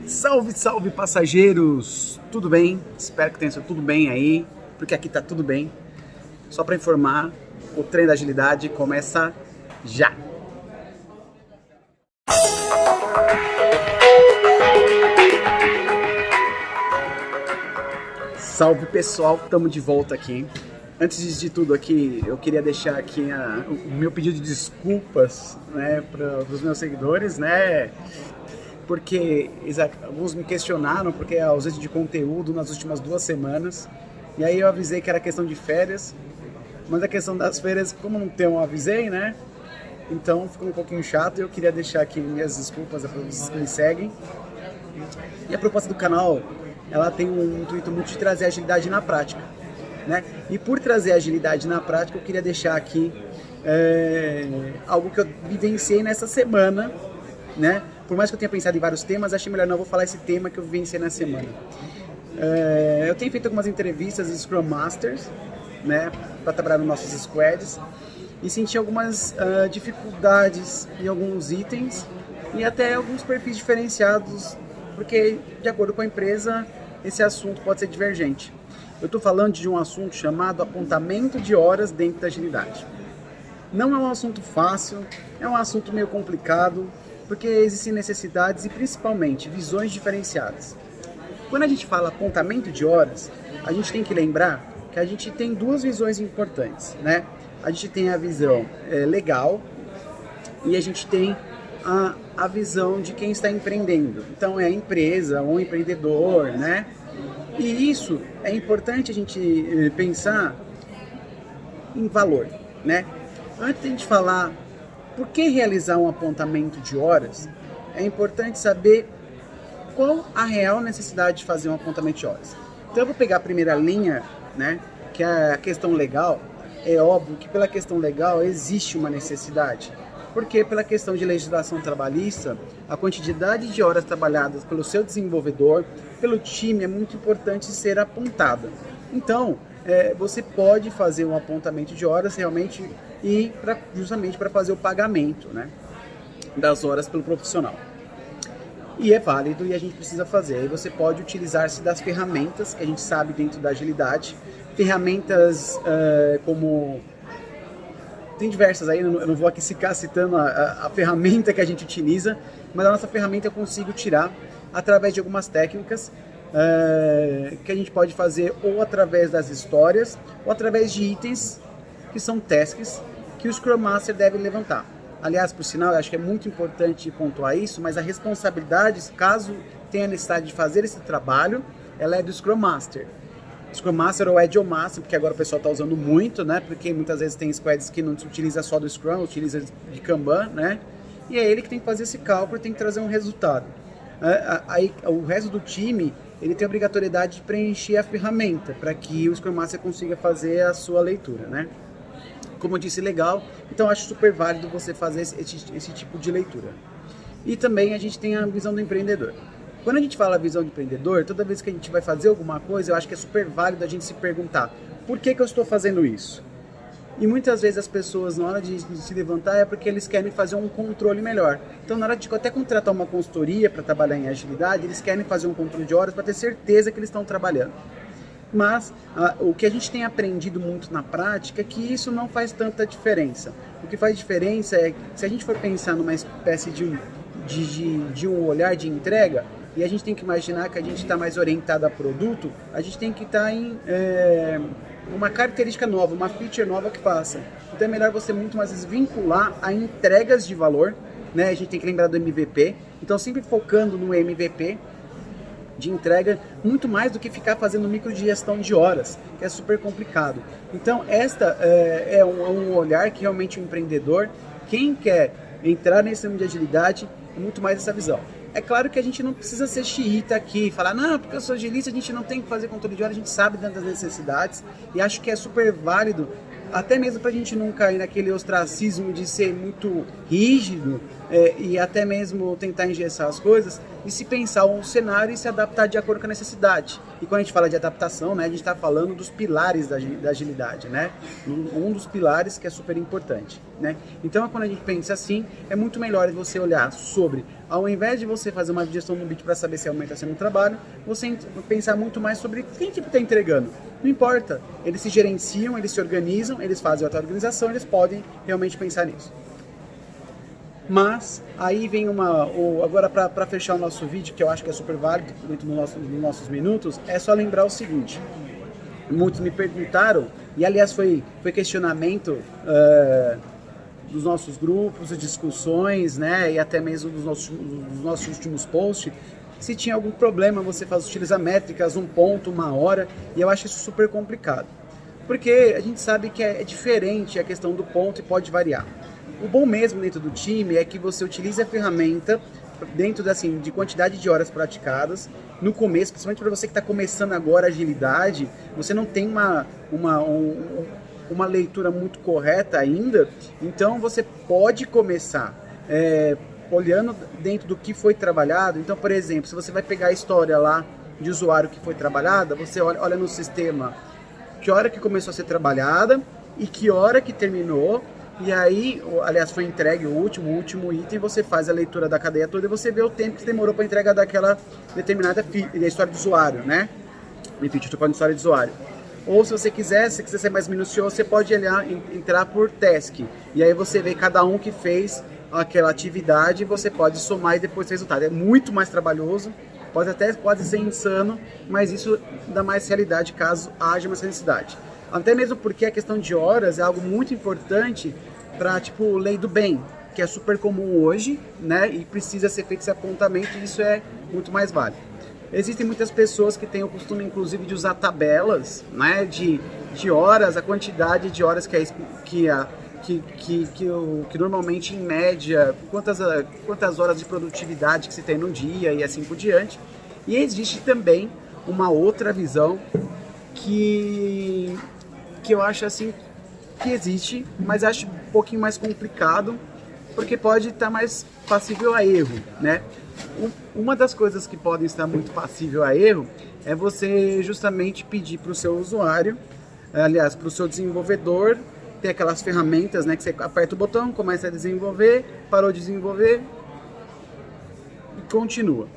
Salve, salve passageiros! Tudo bem? Espero que tenha sido tudo bem aí, porque aqui tá tudo bem. Só para informar, o trem da agilidade começa já! Salve pessoal, estamos de volta aqui. Antes de tudo aqui, eu queria deixar aqui o meu pedido de desculpas, né, para os meus seguidores, né? Porque alguns me questionaram porque a ausência de conteúdo nas últimas 2 semanas. E aí eu avisei que era questão de férias, mas a questão das férias, como não tem, eu avisei, né? Então ficou um pouquinho chato e eu queria deixar aqui minhas desculpas para vocês que me seguem. E a proposta do canal, ela tem um intuito muito de trazer agilidade na prática, né? E por trazer agilidade na prática, eu queria deixar aqui algo que eu vivenciei nessa semana, né? Por mais que eu tenha pensado em vários temas, achei melhor não vou falar esse tema que eu vivenciei na semana. Eu tenho feito algumas entrevistas em Scrum Masters, né, para trabalhar nos nossos squads, e senti algumas dificuldades em alguns itens e até alguns perfis diferenciados, porque de acordo com a empresa, esse assunto pode ser divergente. Eu estou falando de um assunto chamado apontamento de horas dentro da agilidade. Não é um assunto fácil, é um assunto meio complicado, porque existem necessidades e principalmente visões diferenciadas. Quando a gente fala apontamento de horas, a gente tem que lembrar que a gente tem 2 visões importantes, né? A gente tem a visão legal e a gente tem a visão de quem está empreendendo. Então é a empresa ou empreendedor, né? E isso é importante a gente pensar em valor, né? Antes de a gente falar por que realizar um apontamento de horas, é importante saber qual a real necessidade de fazer um apontamento de horas. Então eu vou pegar a primeira linha, né, que é a questão legal. É óbvio que pela questão legal existe uma necessidade, porque pela questão de legislação trabalhista, a quantidade de horas trabalhadas pelo seu desenvolvedor, pelo time, é muito importante ser apontada. Então, você pode fazer um apontamento de horas realmente e justamente para fazer o pagamento, né, das horas pelo profissional. E é válido e a gente precisa fazer. Aí você pode utilizar-se das ferramentas que a gente sabe dentro da agilidade. Ferramentas como... Tem diversas aí, eu não vou aqui ficar citando a ferramenta que a gente utiliza, mas a nossa ferramenta eu consigo tirar através de algumas técnicas que a gente pode fazer ou através das histórias ou através de itens que são tasks que o Scrum Master deve levantar. Aliás, por sinal, eu acho que é muito importante pontuar isso, mas a responsabilidade, caso tenha necessidade de fazer esse trabalho, ela é do Scrum Master. Scrum Master ou Agile Master, porque agora o pessoal está usando muito, né? Porque muitas vezes tem squads que não se utiliza só do Scrum, utiliza de Kanban, né? E é ele que tem que fazer esse cálculo e tem que trazer um resultado. Aí, o resto do time, ele tem a obrigatoriedade de preencher a ferramenta para que o Scrum Master consiga fazer a sua leitura, né? Como eu disse, legal, então acho super válido você fazer esse tipo de leitura. E também a gente tem a visão do empreendedor. Quando a gente fala visão do empreendedor, toda vez que a gente vai fazer alguma coisa, eu acho que é super válido a gente se perguntar, por que eu estou fazendo isso? E muitas vezes as pessoas, na hora de se levantar, é porque eles querem fazer um controle melhor. Então, na hora de até contratar uma consultoria para trabalhar em agilidade, eles querem fazer um controle de horas para ter certeza que eles estão trabalhando. Mas o que a gente tem aprendido muito na prática é que isso não faz tanta diferença. O que faz diferença é que se a gente for pensar numa espécie de um olhar de entrega, e a gente tem que imaginar que a gente está mais orientado a produto, a gente tem que estar em uma característica nova, uma feature nova que passa. Então é melhor você muito mais vezes vincular a entregas de valor, né? A gente tem que lembrar do MVP, então sempre focando no MVP, de entrega, muito mais do que ficar fazendo microdigestão de horas, que é super complicado. Então, esta é um olhar que realmente o empreendedor, quem quer entrar nesse mundo de agilidade, é muito mais essa visão. É claro que a gente não precisa ser xiita aqui, falar, não, porque eu sou agilista, a gente não tem que fazer controle de horas, a gente sabe das necessidades, e acho que é super válido, até mesmo para a gente não cair naquele ostracismo de ser muito rígido, e até mesmo tentar engessar as coisas, e se pensar um cenário e se adaptar de acordo com a necessidade. E quando a gente fala de adaptação, né, a gente está falando dos pilares da agilidade, né? Um dos pilares que é super importante, né? Então, quando a gente pensa assim, é muito melhor você olhar sobre Ao invés de você fazer uma digestão no vídeo para saber se aumenta sendo um trabalho, você pensar muito mais sobre quem que está entregando. Não importa, eles se gerenciam, eles se organizam, eles fazem outra organização, eles podem realmente pensar nisso. Mas aí vem agora para fechar o nosso vídeo, que eu acho que é super válido dentro dos nossos minutos, é só lembrar o seguinte. Muitos me perguntaram, e aliás foi questionamento dos nossos grupos, de discussões, né, e até mesmo dos nossos últimos posts, se tinha algum problema você utilizar métricas, um ponto, uma hora, e eu acho isso super complicado. Porque a gente sabe que é diferente a questão do ponto e pode variar. O bom mesmo dentro do time é que você utilize a ferramenta dentro de quantidade de horas praticadas. No começo, principalmente para você que está começando agora a agilidade, você não tem uma leitura muito correta ainda, então você pode começar olhando dentro do que foi trabalhado. Então, por exemplo, se você vai pegar a história lá de usuário que foi trabalhada, você olha no sistema que hora que começou a ser trabalhada e que hora que terminou, e aí, aliás, foi entregue o último item, você faz a leitura da cadeia toda e você vê o tempo que demorou para a entrega daquela determinada história do usuário, né? Enfim, eu estou falando de história de usuário. Ou se você quiser ser mais minucioso, você pode entrar por task. E aí você vê cada um que fez aquela atividade, você pode somar e depois o resultado. É muito mais trabalhoso, pode ser insano, mas isso dá mais realidade caso haja mais necessidade. Até mesmo porque a questão de horas é algo muito importante para, tipo, lei do bem, que é super comum hoje, né? E precisa ser feito esse apontamento, e isso é muito mais válido. Existem muitas pessoas que têm o costume, inclusive, de usar tabelas, né? De horas, a quantidade de horas que normalmente, em média, quantas horas de produtividade que se tem no dia e assim por diante. E existe também uma outra visão que eu acho assim que existe, mas acho um pouquinho mais complicado, porque pode estar mais passível a erro, né? Uma das coisas que podem estar muito passível a erro é você justamente pedir para o seu usuário, aliás, para o seu desenvolvedor, ter aquelas ferramentas, né, que você aperta o botão, começa a desenvolver, parou de desenvolver e continua.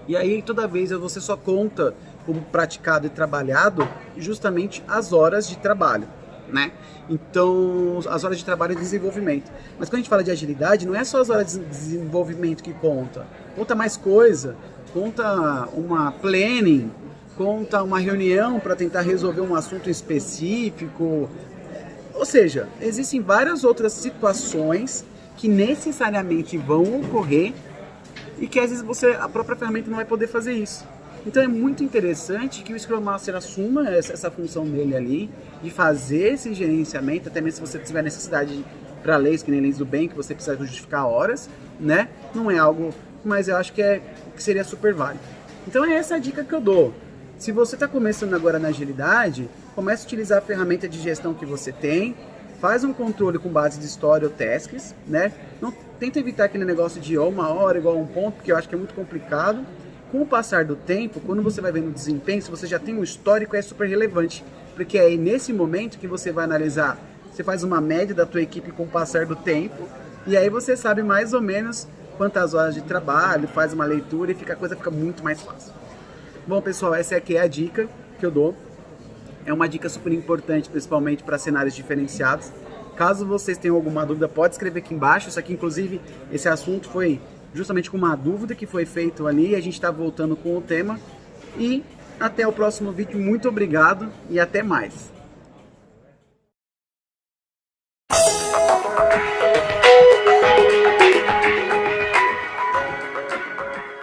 E aí toda vez você só conta como praticado e trabalhado justamente as horas de trabalho, né? Então, as horas de trabalho e desenvolvimento. Mas quando a gente fala de agilidade, não é só as horas de desenvolvimento que conta mais coisa, conta uma planning, conta uma reunião para tentar resolver um assunto específico. Ou seja, existem várias outras situações que necessariamente vão ocorrer e que às vezes a própria ferramenta não vai poder fazer isso. Então é muito interessante que o Scrum Master assuma essa função dele ali, de fazer esse gerenciamento, até mesmo se você tiver necessidade para leis, que nem leis do bem, que você precisa justificar horas, né? Não é algo, mas eu acho que seria super válido. Então é essa a dica que eu dou. Se você está começando agora na agilidade, comece a utilizar a ferramenta de gestão que você tem, faz um controle com base de história ou tasks, né? Não, tenta evitar aquele negócio de uma hora igual a um ponto, porque eu acho que é muito complicado. Com o passar do tempo, quando você vai vendo o desempenho, se você já tem um histórico, é super relevante, porque é nesse momento que você vai analisar, você faz uma média da tua equipe com o passar do tempo, e aí você sabe mais ou menos quantas horas de trabalho, faz uma leitura e a coisa fica muito mais fácil. Bom, pessoal, essa aqui é a dica que eu dou. É uma dica super importante, principalmente para cenários diferenciados. Caso vocês tenham alguma dúvida, pode escrever aqui embaixo. Isso aqui, inclusive, esse assunto foi justamente com uma dúvida que foi feito ali. A gente está voltando com o tema. E até o próximo vídeo. Muito obrigado e até mais.